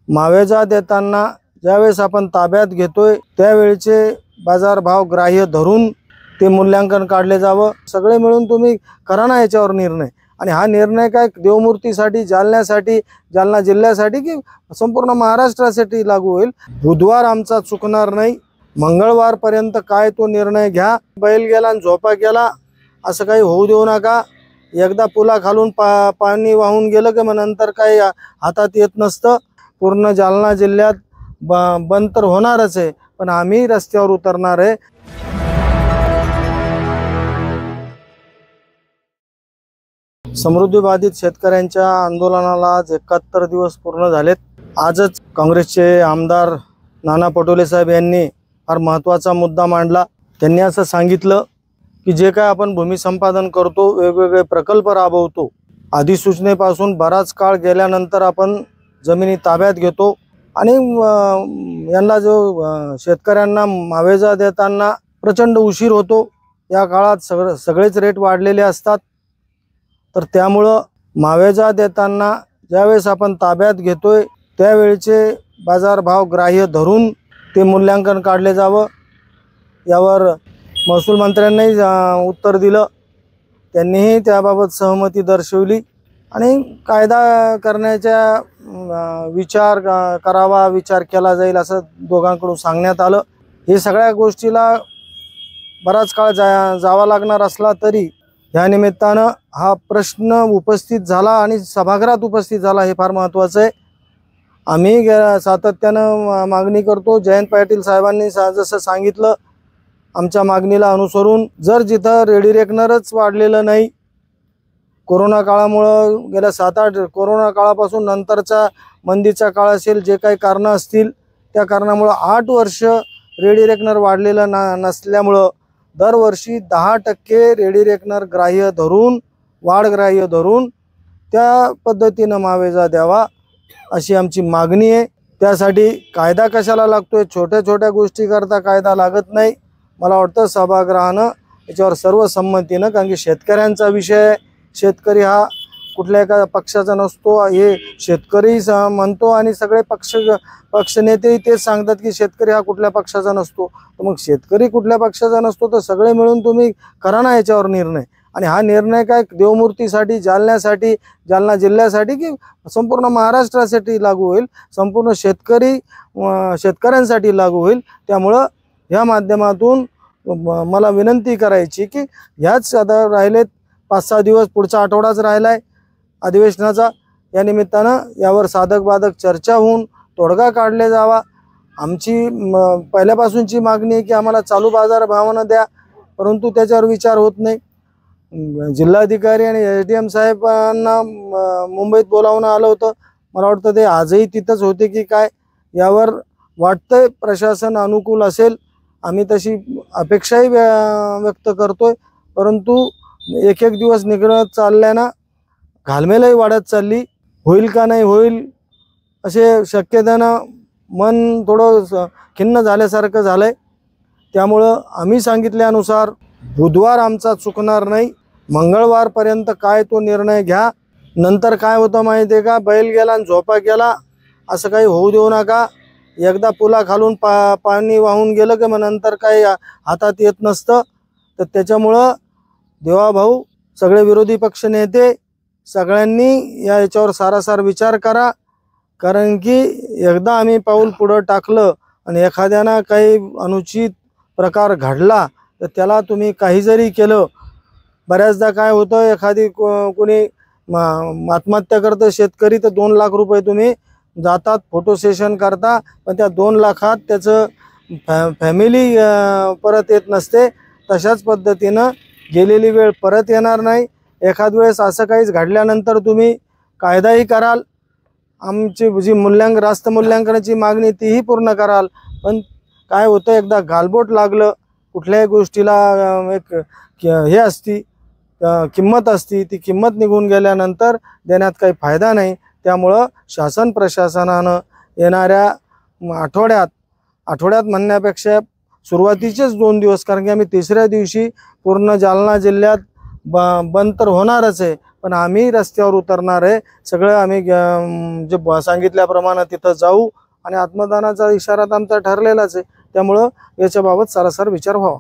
मावेजा देताना ज्यावेळेस आपण ताब्यात घेतोय त्यावेळचे बाजारभाव ग्राह्य धरून ते मूल्यांकन काढले जावं। सगळे मिळून तुम्ही करा ना याच्यावर निर्णय। आणि हा निर्णय काय देवमूर्तीसाठी, जालन्यासाठी, जालना जिल्ह्यासाठी की संपूर्ण महाराष्ट्रासाठी लागू होईल। बुधवार आमचा चुकणार नाही, मंगळवारपर्यंत काय तो निर्णय घ्या। बैल गेला आणि झोपा गेला असं काही होऊ देऊ नका। एकदा पुलाखालून पाणी वाहून गेलं की मग नंतर काही हातात येत नसतं। पूर्ण जालना जिल्ह्यात बंद तर होणारच आहे, पण आम्ही रस्त्यावर उतरणार आहे। समृद्धी बाधित शेतकऱ्यांच्या आंदोलनाला आज 71 दिवस पूर्ण झालेत। आजच काँग्रेसचे आमदार नाना पटोले साहेब यांनी फार महत्त्वाचा मुद्दा मांडला। त्यांनी असं सांगितलं की जे काय आपण भूमी संपादन करतो, वेगवेगळे प्रकल्प राबवतो, अधिसूचनेपासून बराच काळ गेल्यानंतर आपण जमिनी ताब्यात घेतो आणि यांना जो शेतकऱ्यांना मावेजा देताना प्रचंड उशीर होतो। या काळात सगळेच रेट वाढलेले असतात। तर त्यामुळं मावेजा देताना ज्यावेळेस आपण ताब्यात घेतोय त्यावेळचे बाजारभाव ग्राह्य धरून ते मूल्यांकन काढले जावं। यावर महसूल मंत्र्यांनी उत्तर दिलं। त्यांनीही त्याबाबत सहमती दर्शवली आणि कायदा करण्याचा विचार केला जाईल असं दोघांकडून सांगण्यात आलं। हे सगळ्या गोष्टीला बराच काळ जावा लागणार असला तरी या निमित्तानं हा प्रश्न उपस्थित झाला आणि सभागृहात उपस्थित झाला, हे फार महत्त्वाचं आहे। आम्ही सातत्यानं मागणी करतो। जयंत पाटील साहेबांनी जसं सांगितलं, आमच्या मागणीला अनुसरून जर जिथं रेडी रेकनरच वाढलेलं नाही, कोरोना काळामुळं गेल्या 7-8 कोरोना काळापासून नंतरचा मंदीचा काळ असेल, जे काही कारणं असतील त्या कारणामुळं 8 वर्ष रेडी रेकनर वाढलेलं नसल्यामुळं दरवर्षी 10% रेडी रेकनर ग्राह्य धरून, वाढ ग्राह्य धरून त्या पद्धतीनं मावेजा द्यावा अशी आमची मागणी आहे। त्यासाठी कायदा कशाला लागतोय? छोट्या छोट्या गोष्टी करता कायदा लागत नाही। मला वाटतं सभागृहानं याच्यावर सर्व संमतीनं, कारण की शेतकऱ्यांचा विषय, शेतकरी हा कुठल्या एका पक्षाचा नसतो, हे शेतकरी म्हणतो आणि सगळे पक्ष नेतेही तेच सांगतात की शेतकरी हा कुठल्या पक्षाचा नसतो। तर मग शेतकरी कुठल्या पक्षाचा नसतो तर सगळे मिळून तुम्ही करा ना याच्यावर निर्णय। आणि हा निर्णय काय देवमूर्तीसाठी, जालन्यासाठी, जालना जिल्ह्यासाठी की संपूर्ण महाराष्ट्रासाठी लागू होईल, संपूर्ण शेतकऱ्यांसाठी लागू होईल। त्यामुळं या माध्यमातून मला विनंती करायची की ह्याच आता राहिलेत 5-6 दिवस, पुढचा आठवडाच राहिलाय अधिवेशनाचा। या निमित्तानं यावर साधक बाधक चर्चा होऊन तोडगा काढले जावा। आमची पहिल्यापासूनची मागणी आहे की आम्हाला चालू बाजार भावानं द्या, परंतु त्याच्यावर विचार होत नाही। जिल्हाधिकारी आणि SDM साहेबांना मुंबईत बोलावणं आलं होतं, मला वाटतं ते आजही तिथंच होते की काय, यावर वाटतंय प्रशासन अनुकूल असेल, आम्ही तशी अपेक्षाही व्यक्त करतोय। परंतु एक दिवस निघत चालल्यानं घालमेलही वाढत चालली, होईल का नाही होईल असे शक्यतेनं मन थोडं खिन्न झाल्यासारखं झालंय। त्यामुळं आम्ही सांगितल्यानुसार बुधवार आमचा चुकणार नाही, मंगळवारपर्यंत काय तो निर्णय घ्या। नंतर काय होतं माहिती आहे का, बैल गेला आणि झोपा गेला असं काही होऊ देऊ नका। एकदा पुलाखालून पाणी वाहून गेलं की मग नंतर काही हातात येत नसतं। तर त्याच्यामुळं देवाभाऊ, सगळे विरोधी पक्ष नेते सगळ्यांनी याच्यावर सारासार विचार करा, कारण की एकदा आम्ही पाऊल पुढं टाकलं आणि एखाद्यानं काही अनुचित प्रकार घडला तर त्याला तुम्ही काही जरी केलं, बऱ्याचदा काय होतं, एखादी कोणी आत्महत्या करतं शेतकरी तर 2 लाख रुपये तुम्ही जातात फोटो सेशन करता, पण त्या 2 लाखात त्याचं फॅमिली परत येत नसते। तशाच पद्धतीनं गेलेली वेळ परत येणार नाही। एखाद वेळेस असं काहीच घडल्यानंतर तुम्ही कायदाही कराल, आमची जी रास्त मूल्यांकनाची मागणी तीही पूर्ण कराल। पण काय होतं, एकदा गालबोट लागलं कुठल्याही गोष्टीला एक हे असती, किंमत असती, ती किंमत निघून गेल्यानंतर देण्यात काही फायदा नाही। त्यामुळं शासन प्रशासनानं येणाऱ्या आठवड्यात म्हणण्यापेक्षा सुरुवातीचेच 2 दिवस, कारण की आम्ही 3ऱ्या दिवशी पूर्ण जालना जिल्ह्यात बंद तर होणारच आहे, पण आम्ही रस्त्यावर उतरणार आहे. सगळं आम्ही जे सांगितल्याप्रमाणे तिथं जाऊ आणि आत्मदानाचा इशारा आमचा ठरलेलाच आहे. त्यामुळं याच्याबाबत सारासार विचार व्हावा.